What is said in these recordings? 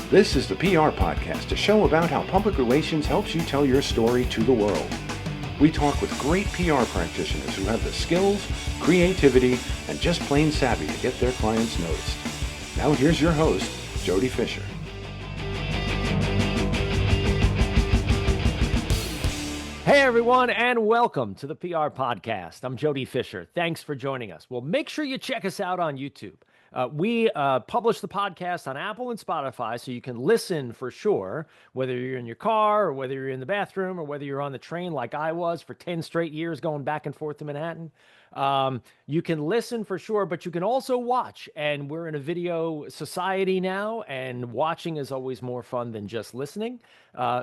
This is the PR Podcast, a show about how public relations helps you tell your story to the world. We talk with great PR practitioners who have the skills, creativity, and just plain savvy to get their clients noticed. Now here's your host, Jody Fisher. Hey everyone, and welcome to the PR Podcast. I'm Jody Fisher. Thanks for joining us. Well, make sure you check us out on YouTube. We publish the podcast on Apple and Spotify, so you can listen for sure, whether you're in your car or whether you're in the bathroom or whether you're on the train like I was for 10 straight years going back and forth to Manhattan. You can listen for sure, but you can also watch. And we're in a video society now, and watching is always more fun than just listening.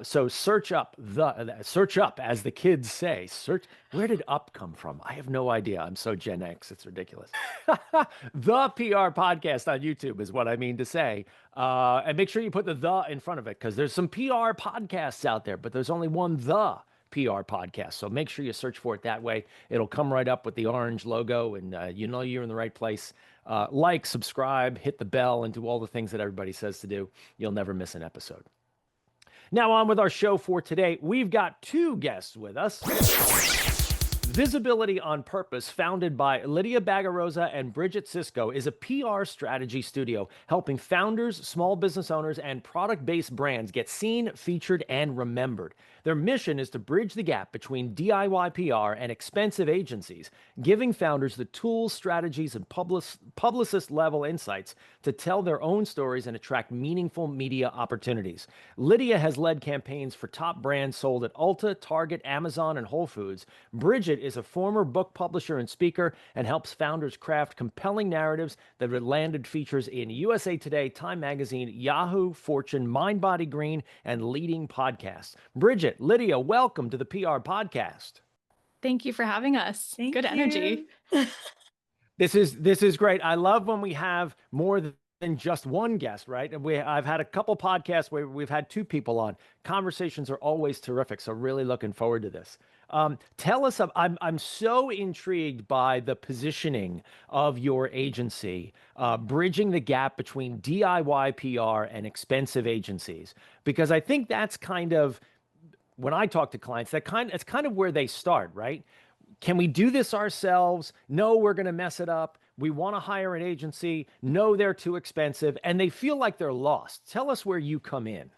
So search up, as the kids say. Search. Where did up come from? I have no idea. I'm so Gen X, it's ridiculous. The PR Podcast on YouTube is what I mean to say. And make sure you put the in front of it, because there's some PR podcasts out there, but there's only one the PR Podcast. So make sure you search for it that way. It'll come right up with the orange logo, and you know you're in the right place. Like, subscribe, hit the bell, and do all the things that everybody says to do. You'll never miss an episode. Now on with our show for today. We've got two guests with us. Visibility on Purpose, founded by Lydia Bagarozza and Bridget Sicsko, is a PR strategy studio helping founders, small business owners, and product-based brands get seen, featured, and remembered. Their mission is to bridge the gap between DIY PR and expensive agencies, giving founders the tools, strategies, and publicist-level insights to tell their own stories and attract meaningful media opportunities. Lydia has led campaigns for top brands sold at Ulta, Target, Amazon, and Whole Foods. Bridget is a former book publisher and speaker and helps founders craft compelling narratives that have landed features in USA Today, Time Magazine, Yahoo, Fortune, Mind, Body, Green, and leading podcasts. Bridget, Lydia, welcome to the PR Podcast. Thank you for having us. Good energy. This is great. I love when we have more than just one guest, right? And I've had a couple podcasts where we've had two people on. Conversations are always terrific, so really looking forward to this. Tell us, I'm so intrigued by the positioning of your agency, bridging the gap between DIY PR and expensive agencies, because I think that's kind of, when I talk to clients, it's kind of where they start, right? Can we do this ourselves? No, we're going to mess it up. We want to hire an agency. No, they're too expensive. And they feel like they're lost. Tell us where you come in.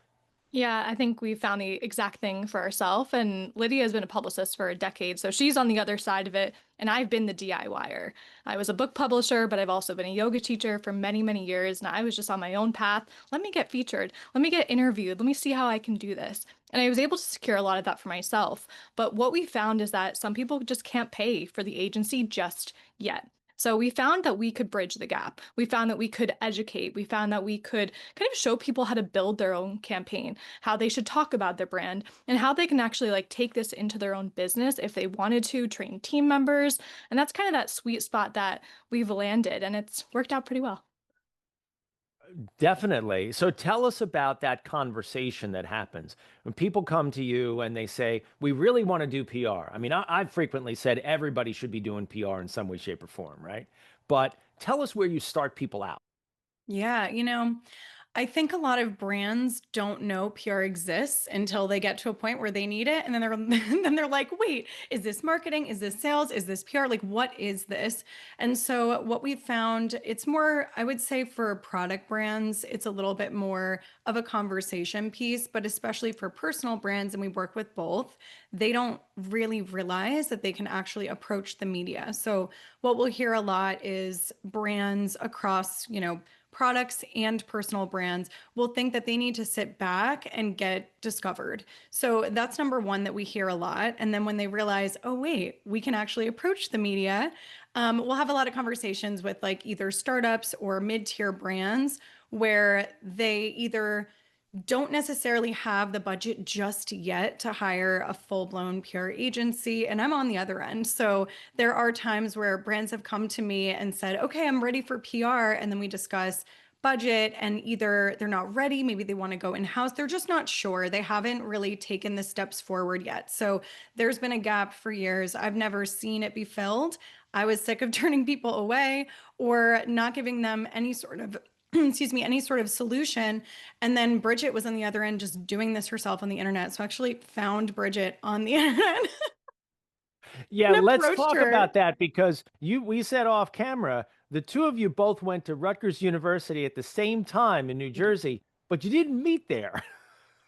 Yeah, I think we found the exact thing for ourselves. And Lydia has been a publicist for a decade, so she's on the other side of it. And I've been the DIYer. I was a book publisher, but I've also been a yoga teacher for many, many years. And I was just on my own path. Let me get featured. Let me get interviewed. Let me see how I can do this. And I was able to secure a lot of that for myself. But what we found is that some people just can't pay for the agency just yet. So we found that we could bridge the gap. We found that we could educate. We found that we could kind of show people how to build their own campaign, how they should talk about their brand, and how they can actually take this into their own business if they wanted to, train team members. And that's kind of that sweet spot that we've landed, and it's worked out pretty well. Definitely. So tell us about that conversation that happens when people come to you and they say, we really want to do PR. I mean, I've frequently said everybody should be doing PR in some way, shape, or form, right? But tell us where you start people out. Yeah, I think a lot of brands don't know PR exists until they get to a point where they need it. And then they're like, wait, is this marketing? Is this sales? Is this PR? Like, what is this? And so what we found, it's more, I would say for product brands, it's a little bit more of a conversation piece, but especially for personal brands, and we work with both, they don't really realize that they can actually approach the media. So what we'll hear a lot is brands across, products and personal brands will think that they need to sit back and get discovered. So that's number one that we hear a lot. And then when they realize, oh, wait, we can actually approach the media, we'll have a lot of conversations with either startups or mid-tier brands where they either don't necessarily have the budget just yet to hire a full-blown PR agency. And I'm on the other end. So there are times where brands have come to me and said, okay, I'm ready for PR. And then we discuss budget, and either they're not ready, maybe they want to go in-house, they're just not sure. They haven't really taken the steps forward yet. So there's been a gap for years. I've never seen it be filled. I was sick of turning people away or not giving them any sort of excuse me, any sort of solution. And then Bridget was on the other end just doing this herself on the internet. So I actually found Bridget on the internet Yeah, and let's approached talk her. about that because we said off camera, the two of you both went to Rutgers University at the same time in New We did. Jersey, but you didn't meet there.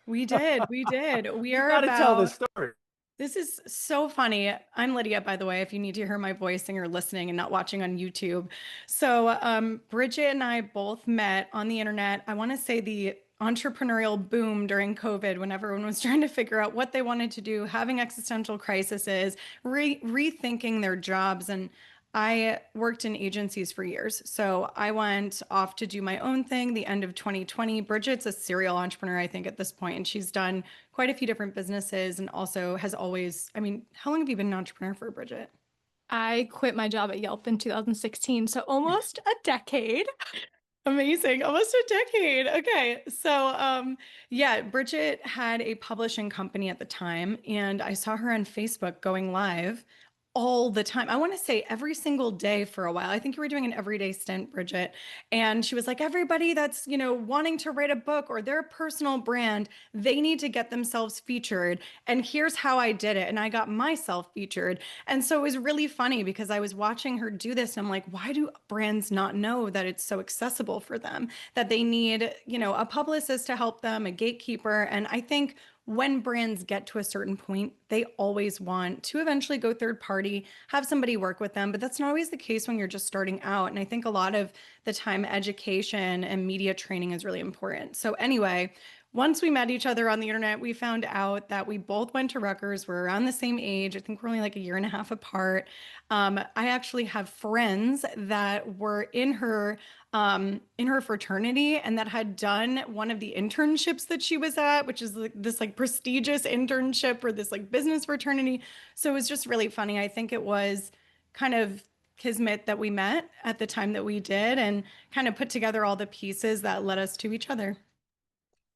We did. We did. We You are got to tell this about story. This is so funny. I'm Lydia, by the way, if you need to hear my voice and you're listening and not watching on YouTube. So, Bridget and I both met on the internet. I want to say the entrepreneurial boom during COVID when everyone was trying to figure out what they wanted to do, having existential crises, rethinking their jobs. And I worked in agencies for years. So I went off to do my own thing the end of 2020. Bridget's a serial entrepreneur, I think, at this point, and she's done quite a few different businesses and also has always, I mean, how long have you been an entrepreneur for, Bridget? I quit my job at Yelp in 2016, so almost a decade. Amazing. Almost a decade. Okay. So, yeah, Bridget had a publishing company at the time, and I saw her on Facebook going live all the time. I want to say every single day for a while. I think you were doing an everyday stint, Bridget. And she was like, everybody that's, wanting to write a book or their personal brand, they need to get themselves featured. And here's how I did it. And I got myself featured. And so it was really funny because I was watching her do this. And I'm like, why do brands not know that it's so accessible for them, that they need, a publicist to help them, a gatekeeper? And I think when brands get to a certain point, they always want to eventually go third party, have somebody work with them. But that's not always the case when you're just starting out. And I think a lot of the time, education and media training is really important. So, anyway, once we met each other on the internet, we found out that we both went to Rutgers. We're around the same age. I think we're only like a year and a half apart. I actually have friends that were in her fraternity and that had done one of the internships that she was at, which is like this like prestigious internship for this like business fraternity. So it was just really funny. I think it was kind of kismet that we met at the time that we did and kind of put together all the pieces that led us to each other.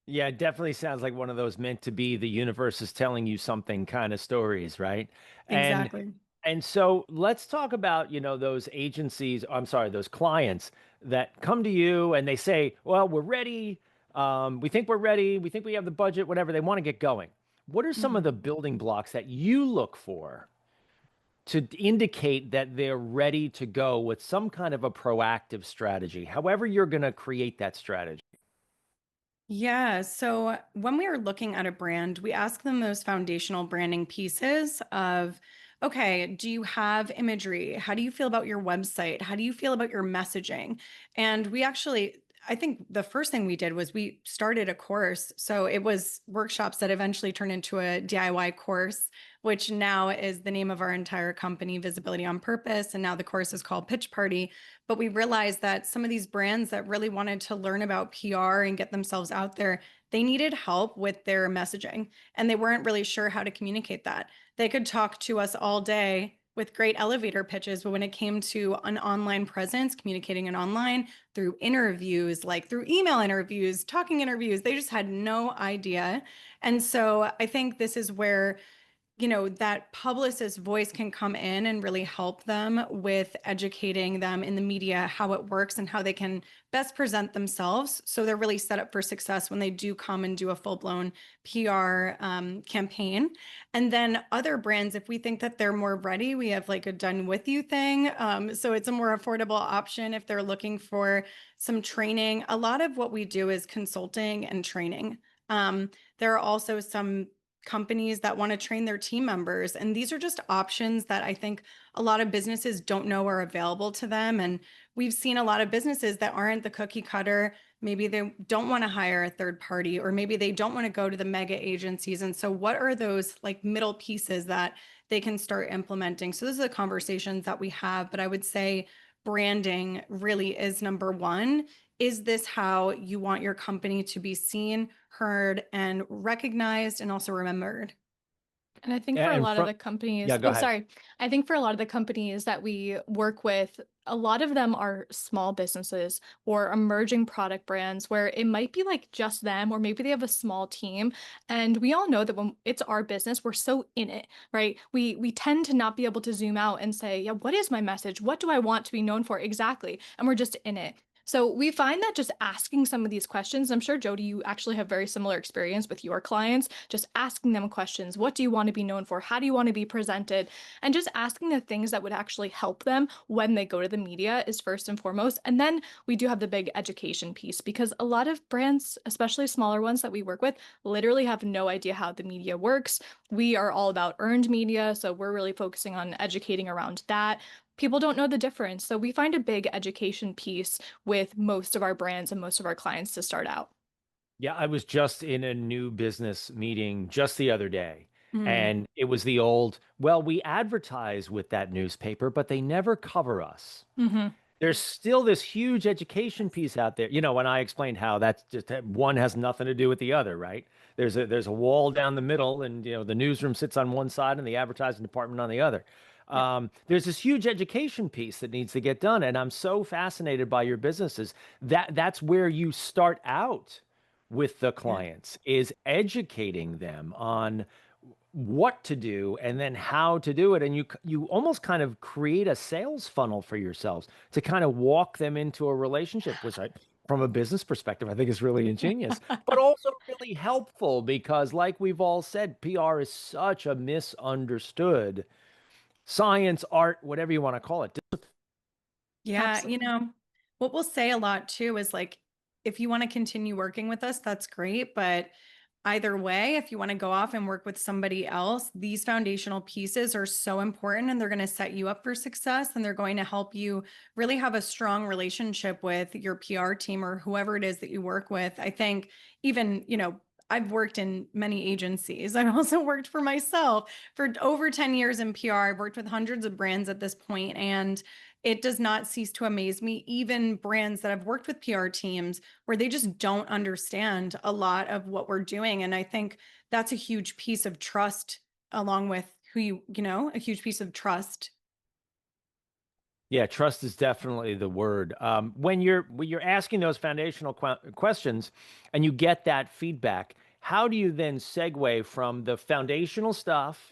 Yeah, it definitely sounds like one of those meant to be the universe is telling you something kind of stories, right? And Exactly. and so let's talk about, those agencies, I'm sorry, those clients that come to you and they say, well, we're ready. We think we're ready. We think we have the budget, whatever. They want to get going. What are some of Mhm. the building blocks that you look for to indicate that they're ready to go with some kind of a proactive strategy, however you're going to create that strategy? Yeah. So when we are looking at a brand, we ask them those foundational branding pieces of, okay, do you have imagery? How do you feel about your website? How do you feel about your messaging? And we actually, I think the first thing we did was we started a course. So it was workshops that eventually turned into a DIY course, which now is the name of our entire company, Visibility on Purpose. And now the course is called Pitch Party. But we realized that some of these brands that really wanted to learn about PR and get themselves out there, they needed help with their messaging and they weren't really sure how to communicate that. They could talk to us all day with great elevator pitches, but when it came to an online presence, communicating it online through interviews, like through email interviews, talking interviews, they just had no idea. And so I think this is where that publicist voice can come in and really help them with educating them in the media how it works and how they can best present themselves. So they're really set up for success when they do come and do a full-blown PR campaign. And then other brands, if we think that they're more ready, we have like a done with you thing. So it's a more affordable option if they're looking for some training. A lot of what we do is consulting and training. There are also some companies that want to train their team members. And these are just options that I think a lot of businesses don't know are available to them. And we've seen a lot of businesses that aren't the cookie cutter. Maybe they don't want to hire a third party, or maybe they don't want to go to the mega agencies. And so, what are those like middle pieces that they can start implementing? So, those are the conversations that we have. But I would say branding really is number one. Is this how you want your company to be seen, heard, and recognized, and also remembered? And I think for a And lot of from, the companies, yeah, go oh, ahead. sorry. I think for a lot of the companies that we work with, a lot of them are small businesses or emerging product brands where it might be like just them, or maybe they have a small team. And we all know that when it's our business, we're so in it, right? We tend to not be able to zoom out and say, yeah, what is my message? What do I want to be known for exactly? And we're just in it. So we find that just asking some of these questions, I'm sure Jody, you actually have very similar experience with your clients, just asking them questions. What do you want to be known for? How do you want to be presented? And just asking the things that would actually help them when they go to the media is first and foremost. And then we do have the big education piece because a lot of brands, especially smaller ones that we work with, literally have no idea how the media works. We are all about earned media, so we're really focusing on educating around that. People don't know the difference. So we find a big education piece with most of our brands and most of our clients to start out. Yeah, I was just in a new business meeting just the other day, Mm. and it was the old, well, we advertise with that newspaper, but they never cover us. Hmm. There's still this huge education piece out there. When I explained how that's just one has nothing to do with the other, right? There's a wall down the middle, and the newsroom sits on one side and the advertising department on the other. Yeah. There's this huge education piece that needs to get done, and I'm so fascinated by your businesses. That's where you start out with the Yeah. clients, is educating them on what to do and then how to do it, and you almost kind of create a sales funnel for yourselves to kind of walk them into a relationship, which from a business perspective, I think is really ingenious, but also really helpful because, like we've all said, PR is such a misunderstood science, art, whatever you want to call it. Yeah, Absolutely. what we'll say a lot too is like, if you want to continue working with us, that's great. But either way, if you want to go off and work with somebody else, these foundational pieces are so important and they're going to set you up for success and they're going to help you really have a strong relationship with your PR team or whoever it is that you work with. I think even, I've worked in many agencies. I've also worked for myself for over 10 years in PR. I've worked with hundreds of brands at this point, and it does not cease to amaze me, even brands that have worked with PR teams where they just don't understand a lot of what we're doing. And I think that's a huge piece of trust, along with a huge piece of trust. Yeah, trust is definitely the word. When you're asking those foundational questions, and you get that feedback, how do you then segue from the foundational stuff,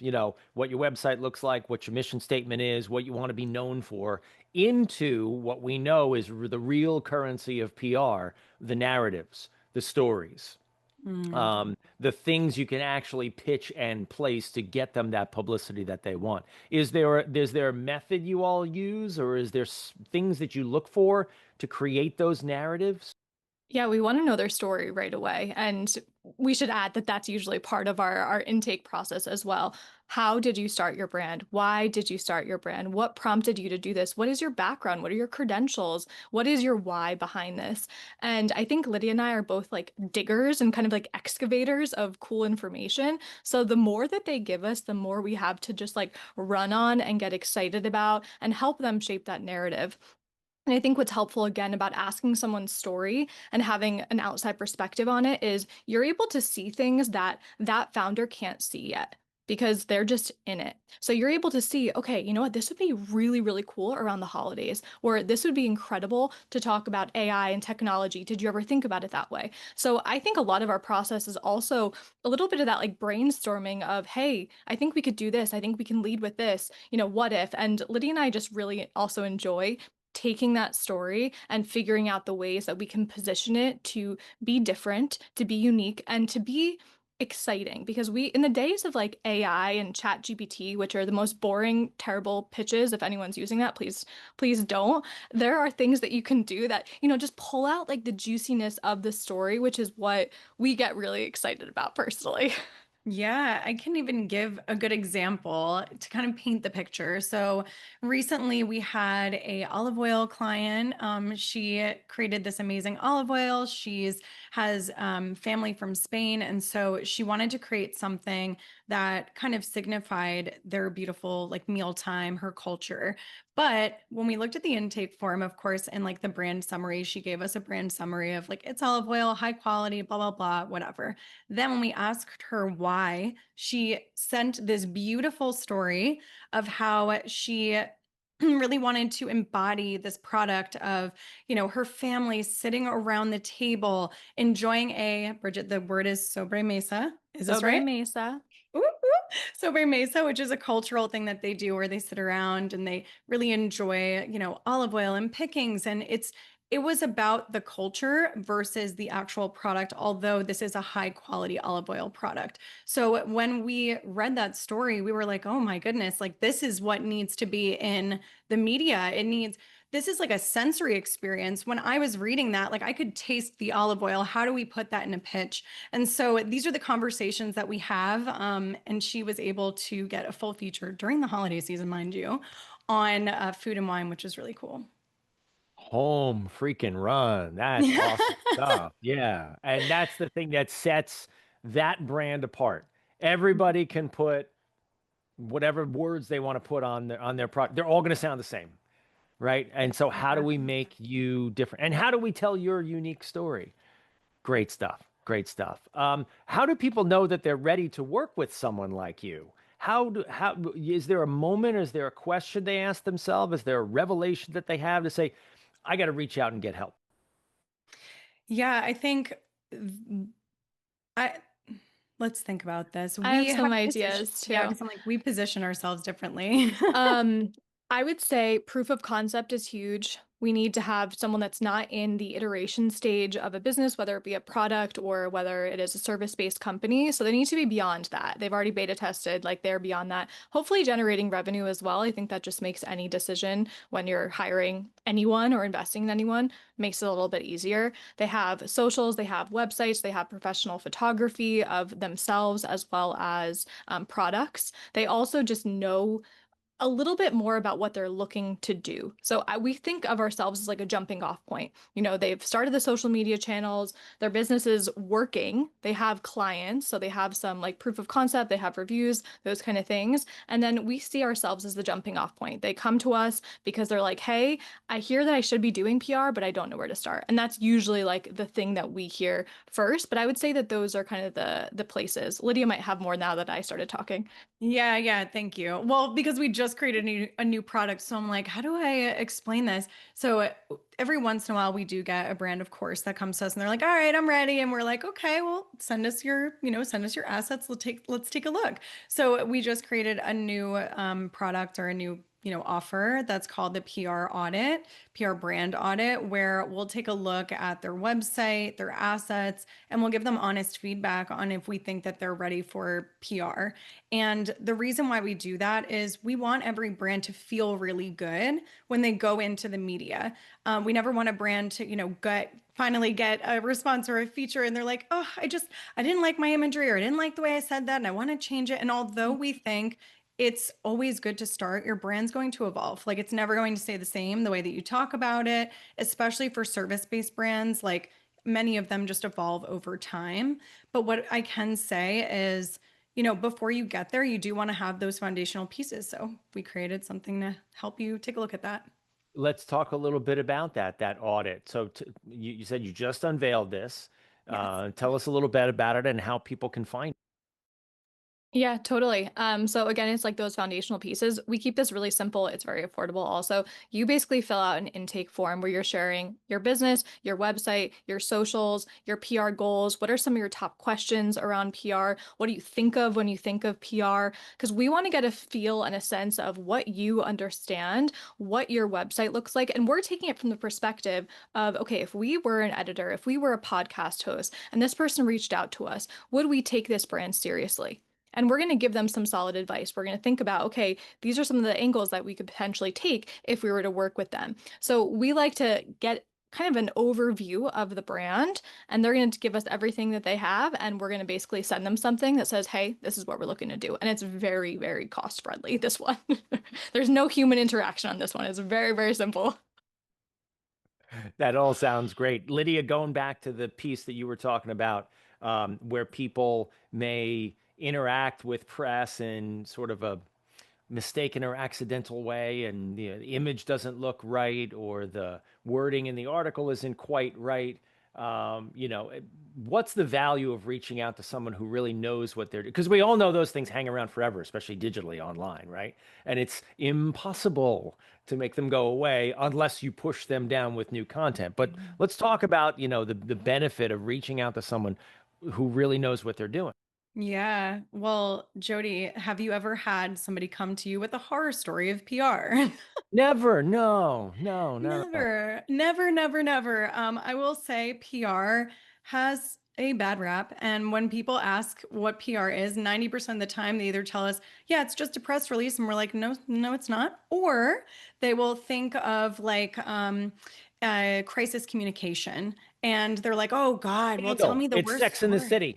what your website looks like, what your mission statement is, what you want to be known for, into what we know is the real currency of PR, the narratives, the stories, Mm. the things you can actually pitch and place to get them that publicity that they want. Is there a method you all use, or is there things that you look for to create those narratives? Yeah, we want to know their story right away. And we should add that that's usually part of our intake process as well. How did you start your brand? Why did you start your brand? What prompted you to do this? What is your background? What are your credentials? What is your why behind this? And I think Lydia and I are both like diggers and kind of like excavators of cool information. So the more that they give us, the more we have to just like run on and get excited about and help them shape that narrative. And I think what's helpful again about asking someone's story and having an outside perspective on it is you're able to see things that that founder can't see yet because they're just in it. So you're able to see, okay, you know what, this would be really, really cool around the holidays, or this would be incredible to talk about AI and technology. Did you ever think about it that way? So I think a lot of our process is also a little bit of that like brainstorming of, hey, I think we could do this. I think we can lead with this, what if? And Lydia and I just really also enjoy taking that story and figuring out the ways that we can position it to be different, to be unique, and to be exciting. Because we, in the days of like AI and Chat GPT, which are the most boring, terrible pitches, if anyone's using that, please don't. There are things that you can do that, just pull out like the juiciness of the story, which is what we get really excited about personally. Yeah, I can even give a good example to kind of paint the picture. So recently we had a olive oil client. She created this amazing olive oil. She's has family from Spain, and so she wanted to create something that kind of signified their beautiful like mealtime, her culture. But when we looked at the intake form, of course, and like the brand summary, she gave us a brand summary of like it's olive oil, high quality, blah blah blah, whatever. Then, when we asked her why, she sent this beautiful story of how she really wanted to embody this product of, her family sitting around the table, enjoying Bridget, the word is sobremesa. Is this Sobre right? Mesa. Whoop, whoop. Sobremesa, which is a cultural thing that they do where they sit around and they really enjoy, olive oil and pickings. And it was about the culture versus the actual product, although this is a high quality olive oil product. So when we read that story, we were like, oh my goodness, like this is what needs to be in the media. This is like a sensory experience. When I was reading that, like I could taste the olive oil. How do we put that in a pitch? And so these are the conversations that we have. And she was able to get a full feature during the holiday season, mind you, on Food and Wine, which is really cool. Home freaking run. That's awesome stuff. Yeah. And that's the thing that sets that brand apart. Everybody can put whatever words they want to put on their product. They're all going to sound the same, right? And so how do we make you different? And how do we tell your unique story? Great stuff. Great stuff. How do people know that they're ready to work with someone like you? How is there a moment? Is there a question they ask themselves? Is there a revelation that they have to say, I got to reach out and get help? Yeah, I think I let's think about this. I have some position, ideas yeah, too. because I'm like we position ourselves differently. Um, I would say proof of concept is huge. We need to have someone that's not in the iteration stage of a business, whether it be a product or whether it is a service-based company. So they need to be beyond that. They've already beta tested, like they're beyond that. Hopefully generating revenue as well. I think that just makes any decision when you're hiring anyone or investing in anyone, makes it a little bit easier. They have socials, they have websites, they have professional photography of themselves as well as products. They also just know a little bit more about what they're looking to do. So we think of ourselves as like a jumping off point. You know, they've started the social media channels, their business is working, they have clients, so they have some like proof of concept, they have reviews, those kind of things. And then we see ourselves as the jumping off point. They come to us because they're like, hey, I hear that I should be doing PR, but I don't know where to start. And that's usually like the thing that we hear first. But I would say that those are kind of the places. Lydia might have more now that I started talking. Yeah, thank you. Well, because we just created a new product, so I'm like, how do I explain this? So every once in a while, we do get a brand, of course, that comes to us, and they're like, "All right, I'm ready," and we're like, "Okay, well, send us your assets. Let's take a look." So we just created a new product or a new offer that's called the PR brand audit, where we'll take a look at their website, their assets, and we'll give them honest feedback on if we think that they're ready for PR. And the reason why we do that is we want every brand to feel really good when they go into the media. We never want a brand to, finally get a response or a feature and they're like, oh, I didn't like my imagery or I didn't like the way I said that and I want to change it. And although we think it's always good to start, your brand's going to evolve. Like it's never going to stay the same the way that you talk about it, especially for service-based brands. Like many of them just evolve over time. But what I can say is, before you get there, you do want to have those foundational pieces. So we created something to help you take a look at that. Let's talk a little bit about that audit. So you said you just unveiled this. Yes. Tell us a little bit about it and how people can find it. Yeah, totally. So again, it's like those foundational pieces. We keep this really simple. It's very affordable. Also, you basically fill out an intake form where you're sharing your business, your website, your socials, your PR goals. What are some of your top questions around PR? What do you think of when you think of PR? Because we want to get a feel and a sense of what you understand, what your website looks like. And we're taking it from the perspective of, okay, if we were an editor, if we were a podcast host, and this person reached out to us, would we take this brand seriously? And we're going to give them some solid advice. We're going to think about, okay, these are some of the angles that we could potentially take if we were to work with them. So we like to get kind of an overview of the brand, and they're going to give us everything that they have. And we're going to basically send them something that says, hey, this is what we're looking to do. And it's very, very cost friendly, this one. There's no human interaction on this one. It's very, very simple. That all sounds great. Lydia, going back to the piece that you were talking about, where people may interact with press in sort of a mistaken or accidental way, and the image doesn't look right, or the wording in the article isn't quite right. What's the value of reaching out to someone who really knows what they're doing? Because we all know those things hang around forever, especially digitally online, right? And it's impossible to make them go away unless you push them down with new content. But let's talk about, the benefit of reaching out to someone who really knows what they're doing. Yeah. Well, Jody, have you ever had somebody come to you with a horror story of PR? Never. No, no, no, no. Never, never, never, never. I will say PR has a bad rap. And when people ask what PR is, 90% of the time they either tell us, yeah, it's just a press release. And we're like, no, no, it's not. Or they will think of like crisis communication. And they're like, oh God, well, tell Scandal. me the It's worst Sex in the story. City.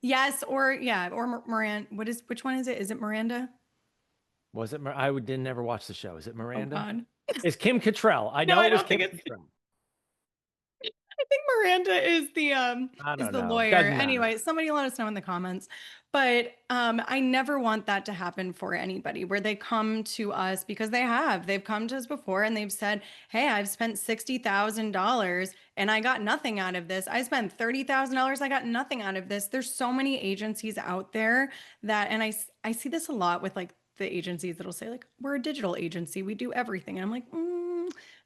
Yes, or yeah, or Miranda. Which one is it? Is it Miranda? Was it? I didn't never watch the show. Is it Oh Miranda? God. It's Kim Cattrall. I No, know I it was don't think Kim it's Cattrall. I think Miranda I is don't the know. lawyer. Doesn't matter. Anyway, somebody let us know in the comments. But I never want that to happen for anybody where they come to us because they've come to us before and they've said, hey, I've spent $60,000 and I got nothing out of this. I spent $30,000. I got nothing out of this. There's so many agencies out there that, and I see this a lot with like the agencies that'll say like, we're a digital agency. We do everything. And I'm like,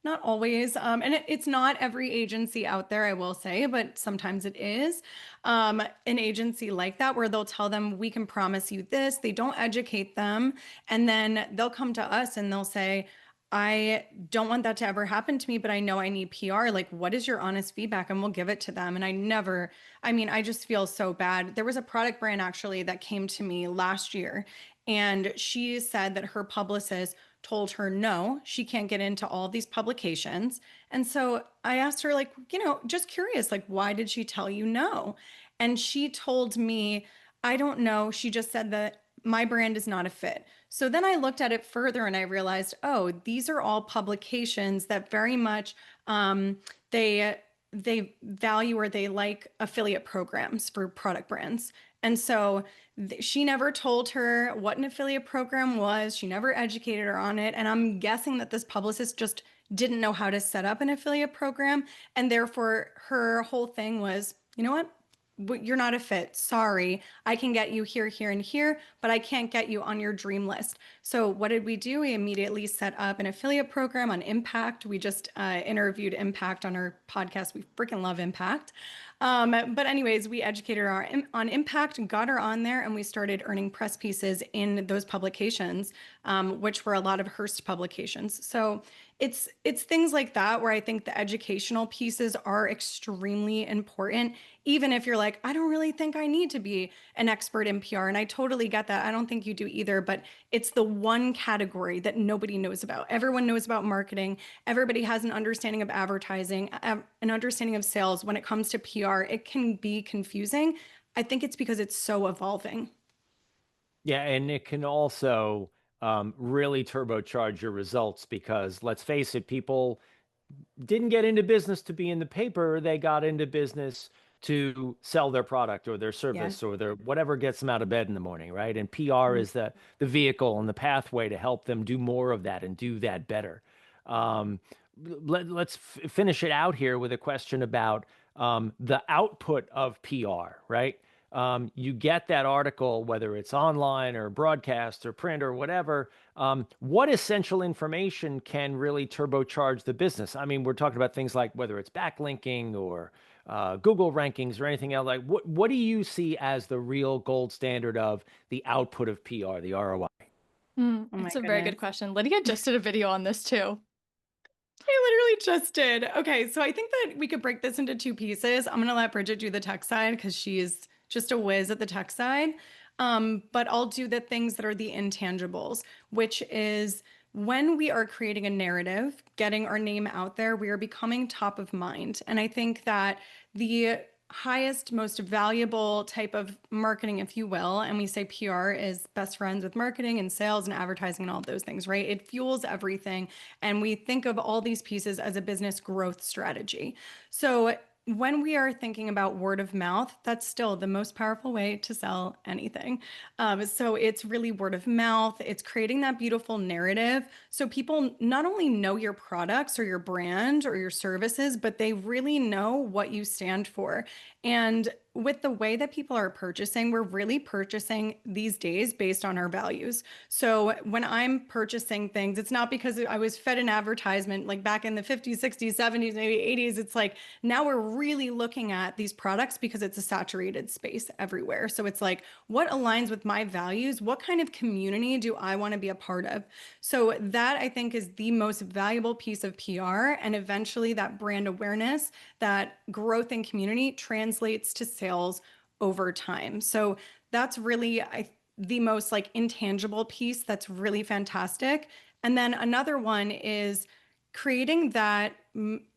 not always. And it's not every agency out there, I will say, but sometimes it is. An agency like that where they'll tell them, we can promise you this. They don't educate them. And then they'll come to us and they'll say, I don't want that to ever happen to me, but I know I need PR. Like, what is your honest feedback? And we'll give it to them. And I mean, I just feel so bad. There was a product brand actually that came to me last year, and she said that her publicist told her no, she can't get into all these publications. And so I asked her, like, just curious, like, why did she tell you no? And she told me, I don't know. She just said that my brand is not a fit. So then I looked at it further and I realized, oh, these are all publications that very much they they value or they like affiliate programs for product brands. And so she never told her what an affiliate program was. She never educated her on it. And I'm guessing that this publicist just didn't know how to set up an affiliate program. And therefore, her whole thing was, you know what? You're not a fit. Sorry. I can get you here, here, and here, but I can't get you on your dream list. So what did we do? We immediately set up an affiliate program on Impact. We just interviewed Impact on our podcast. We freaking love Impact. But anyways, we educated her on Impact, got her on there, and we started earning press pieces in those publications, which were a lot of Hearst publications. So it's things like that where I think the educational pieces are extremely important, even if you're like, I don't really think I need to be an expert in PR. And I totally get that. I don't think you do either, but it's the one category that nobody knows about. Everyone knows about marketing. Everybody has an understanding of advertising, an understanding of sales. When it comes to PR, it can be confusing. I think it's because it's so evolving. Yeah, and it can also really turbocharge your results because let's face it, people didn't get into business to be in the paper. They got into business to sell their product or their Yes. service or their whatever gets them out of bed in the morning, right? And PR is the vehicle and the pathway to help them do more of that and do that better. Um, let's finish it out here with a question about the output of PR, right? You get that article, whether it's online or broadcast or print or whatever. What essential information can really turbocharge the business? I mean, we're talking about things like whether it's backlinking or Google rankings or anything else. Like, what do you see as the real gold standard of the output of PR, the ROI? Oh my It's a very good goodness. question. Lydia just did a video on this too. I literally just did. Okay, so I think that we could break this into two pieces. I'm gonna let Bridget do the tech side because she's just a whiz at the tech side. But I'll do the things that are the intangibles, which is when we are creating a narrative, getting our name out there, we are becoming top of mind. And I think that the highest, most valuable type of marketing, if you will, and we say PR is best friends with marketing and sales and advertising and all of those things, right? It fuels everything. And we think of all these pieces as a business growth strategy. So when we are thinking about word of mouth, that's still the most powerful way to sell anything. So it's really word of mouth. It's creating that beautiful narrative. So people not only know your products or your brand or your services, but they really know what you stand for. And with the way that people are purchasing, we're really purchasing these days based on our values. So when I'm purchasing things, it's not because I was fed an advertisement like back in the 50s, 60s, 70s, maybe 80s. It's like now we're really looking at these products because it's a saturated space everywhere. So it's like, what aligns with my values? What kind of community do I want to be a part of? So that I think is the most valuable piece of PR. And eventually that brand awareness, that growth in community translates to sales over time. So that's really the most like intangible piece that's really fantastic. And then another one is creating that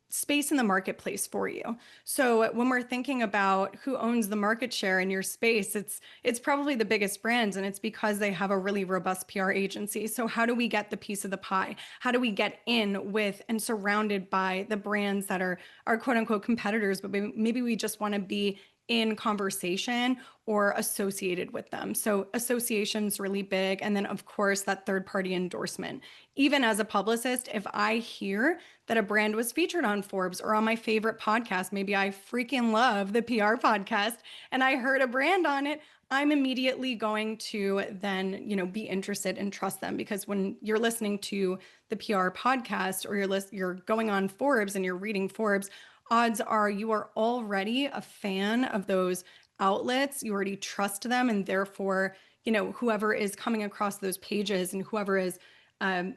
space in the marketplace for you. So when we're thinking about who owns the market share in your space, it's probably the biggest brands, and it's because they have a really robust PR agency. So how do we get the piece of the pie? How do we get in with and surrounded by the brands that are quote unquote competitors, but maybe we just want to be in conversation or associated with them. So association's really big. And then of course that third party endorsement. Even as a publicist, if I hear that a brand was featured on Forbes or on my favorite podcast, maybe I freaking love the PR podcast, and I heard a brand on it, I'm immediately going to then, be interested and trust them, because when you're listening to the PR podcast or you're going on Forbes and you're reading Forbes, odds are you are already a fan of those outlets. You already trust them, and therefore, whoever is coming across those pages and whoever is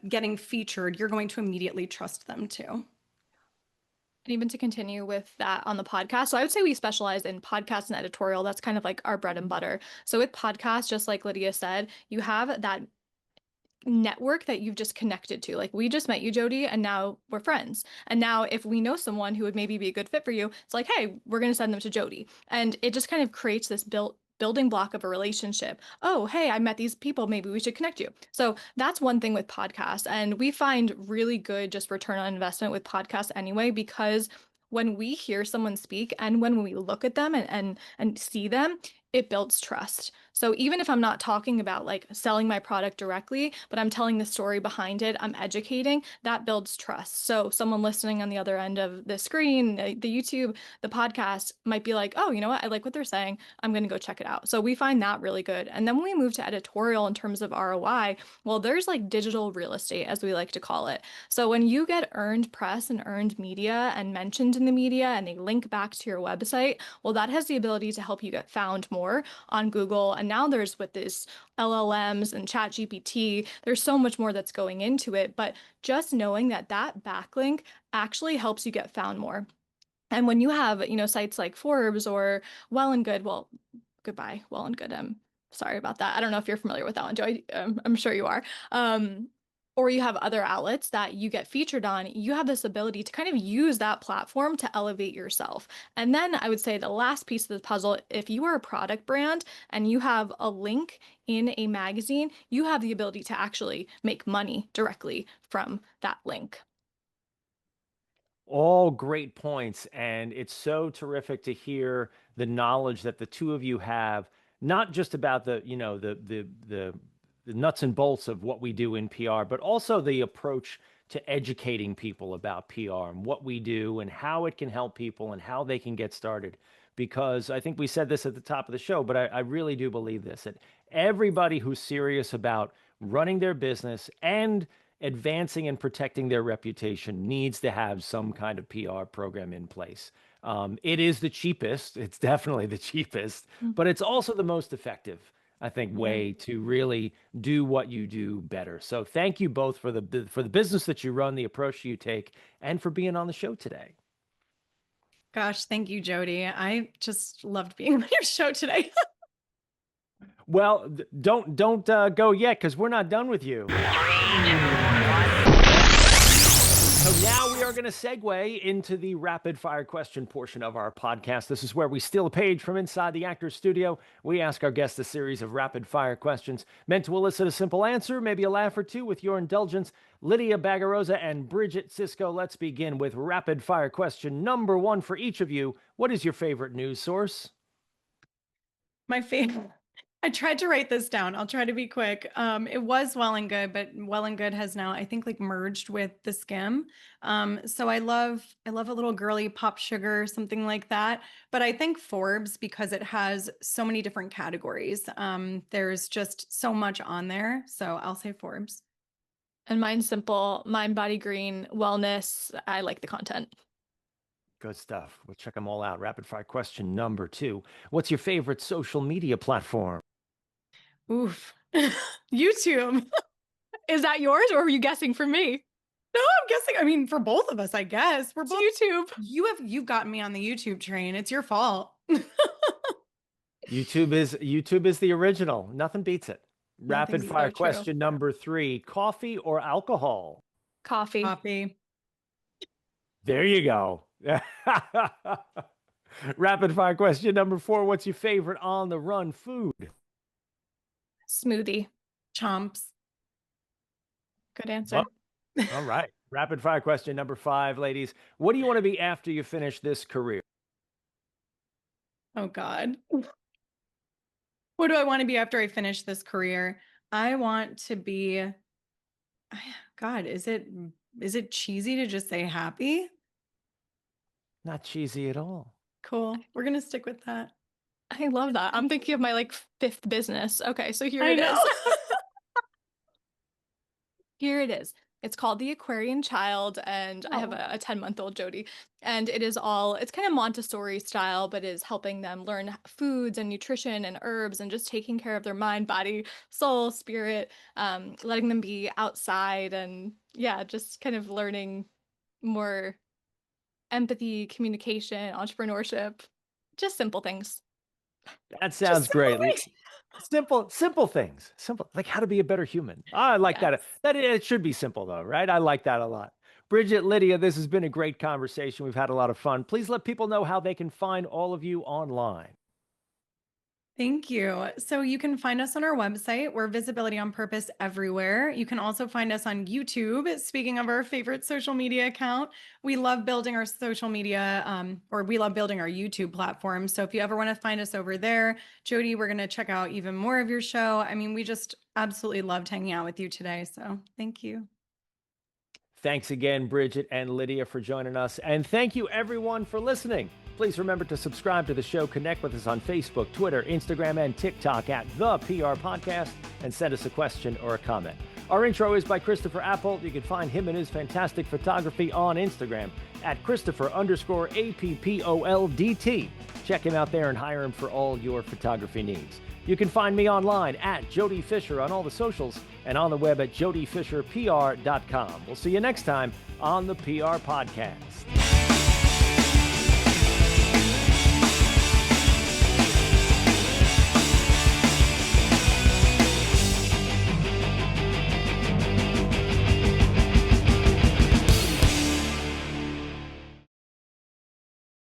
getting featured, you're going to immediately trust them too. And even to continue with that on the podcast, so I would say we specialize in podcast and editorial. That's kind of like our bread and butter. So with podcasts, just like Lydia said, you have that network that you've just connected to. Like, we just met you, Jody, and now we're friends. And now if we know someone who would maybe be a good fit for you, it's like, hey, we're going to send them to Jody. And it just kind of creates this building block of a relationship. Oh, hey, I met these people, maybe we should connect you. So that's one thing with podcasts. And we find really good just return on investment with podcasts anyway, because when we hear someone speak and when we look at them and see them, it builds trust. So even if I'm not talking about like selling my product directly, but I'm telling the story behind it, I'm educating, that builds trust. So someone listening on the other end of the screen, the YouTube, the podcast might be like, oh, you know what? I like what they're saying. I'm going to go check it out. So we find that really good. And then when we move to editorial in terms of ROI, well, there's like digital real estate, as we like to call it. So when you get earned press and earned media and mentioned in the media and they link back to your website, well, that has the ability to help you get found more on Google. And now there's with this LLMs and ChatGPT, there's so much more that's going into it. But just knowing that that backlink actually helps you get found more. And when you have, sites like Forbes or Well and Good, well, goodbye, Well and Good. I'm sorry about that. I don't know if you're familiar with that one, Joy. I'm sure you are. Or you have other outlets that you get featured on, you have this ability to kind of use that platform to elevate yourself. And then I would say the last piece of the puzzle, if you are a product brand and you have a link in a magazine, you have the ability to actually make money directly from that link. All great points. And it's so terrific to hear the knowledge that the two of you have, not just about the nuts and bolts of what we do in PR, but also the approach to educating people about PR and what we do and how it can help people and how they can get started. Because I think we said this at the top of the show, but I really do believe this, that everybody who's serious about running their business and advancing and protecting their reputation needs to have some kind of PR program in place. It is the cheapest. It's definitely the cheapest, but it's also the most effective, I think, way to really do what you do better. So thank you both for the business that you run, the approach you take, and for being on the show today. Gosh, thank you, Jody. I just loved being on your show today. Well, don't go yet, because we're not done with you. So now we are going to segue into the rapid fire question portion of our podcast. This is where we steal a page from inside the actor's studio. We ask our guests a series of rapid fire questions meant to elicit a simple answer, maybe a laugh or two. With your indulgence, Lydia Bagarozza and Bridget Sicsko, let's begin with rapid fire question number 1 for each of you. What is your favorite news source? My favorite. I tried to write this down. I'll try to be quick. It was Well and Good, but Well and Good has now, I think, like merged with the Skim. So I love a little girly pop sugar, something like that. But I think Forbes, because it has so many different categories. There's just so much on there. So I'll say Forbes. And mine's simple, Mind Body Green, wellness. I like the content. Good stuff. We'll check them all out. Rapid fire question number 2. What's your favorite social media platform? Oof. YouTube. Is that yours, or were you guessing for me? No, I'm guessing. I mean, for both of us, I guess. We're both YouTube. You've gotten me on the YouTube train. It's your fault. YouTube is the original. Nothing beats it. Rapid beats fire it. True. question number 3. Coffee or alcohol? Coffee. Coffee. There you go. Rapid fire question number 4. What's your favorite on the run food? Smoothie. Chomps. Good answer. Oh, all right. Rapid fire question number 5, ladies. What do you want to be after you finish this career? Oh God. What do I want to be after I finish this career? I want to be, God, is it cheesy to just say happy? Not cheesy at all. Cool. We're going to stick with that. I love that. I'm thinking of my like 5th business. Okay, so here I it know. is. Here it is. It's called The Aquarian Child, and I have a 10-month-old Jody, and it's kind of Montessori style, but is helping them learn foods and nutrition and herbs and just taking care of their mind, body, soul, spirit, letting them be outside, and yeah, just kind of learning more empathy, communication, entrepreneurship, just simple things. That sounds great. things. Simple things. Simple, like how to be a better human. I like that. Yes. That it should be simple though, right? I like that a lot. Bridget, Lydia, this has been a great conversation. We've had a lot of fun. Please let people know how they can find all of you online. Thank you. So you can find us on our website. We're Visibility on Purpose everywhere. You can also find us on YouTube. Speaking of our favorite social media account, we love building our social media, or we love building our YouTube platform. So if you ever want to find us over there, Jody, we're going to check out even more of your show. I mean, we just absolutely loved hanging out with you today. So thank you. Thanks again, Bridget and Lydia, for joining us. And thank you, everyone, for listening. Please remember to subscribe to the show, connect with us on Facebook, Twitter, Instagram, and TikTok at The PR Podcast, and send us a question or a comment. Our intro is by Christopher Apple. You can find him and his fantastic photography on Instagram at Christopher_APPOLDT. Check him out there and hire him for all your photography needs. You can find me online at Jody Fisher on all the socials and on the web at jodyfisherpr.com. We'll see you next time on the PR Podcast.